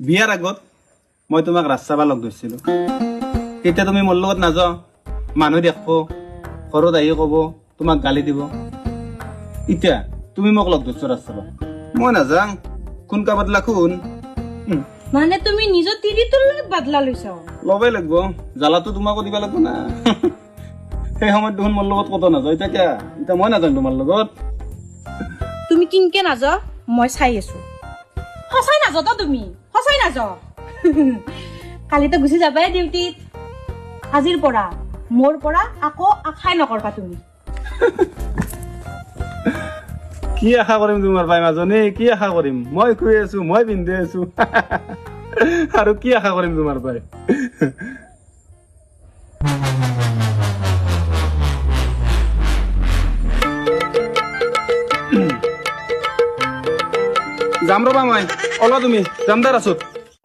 বিয়াৰ আগত মই তোমাক ৰাস চাবা লগ ধৰিছিলোঁ। তেতিয়া তুমি মোৰ লগত নাযাওঁ, মানুহ দেখব, ঘৰত আহি ক'ব, তোমাক গালি দিব। এতিয়া তুমি মোক লগ ধৰিছ ৰাস চাবা, মই নাযাওঁ। কোন কা বাদলা কোন? মানে তুমি নিজৰ তিৰিটোৰ লগত বাদলা লৈছ? ল'বই লাগিব, জ্বালাটো তোমাকো দিব লাগিব না। সেই সময়ত দেখোন মোৰ লগত ক'তো নাযাওঁ। এতিয়া মই নাযাওঁ তোমাৰ লগত। তুমি কিনকে নায মই চাই আছো। সঁচাই নায তো তুমি, সঁচাই নায। কালিতো গুচি যাবাই ডিউটিত। আজিৰ পৰা মোৰ পৰা আকৌ আশাই নকৰবা তুমি। কি আশা কৰিম তোমাৰ পাই মাজনী? কি আশা কৰিম? মই শুই আছো, মই পিন্ধি আছো। আৰু কি আশা কৰিম তোমাৰ পাই? যাম ৰবা মই, ওলোৱা তুমি, যাম দে ৰাসত।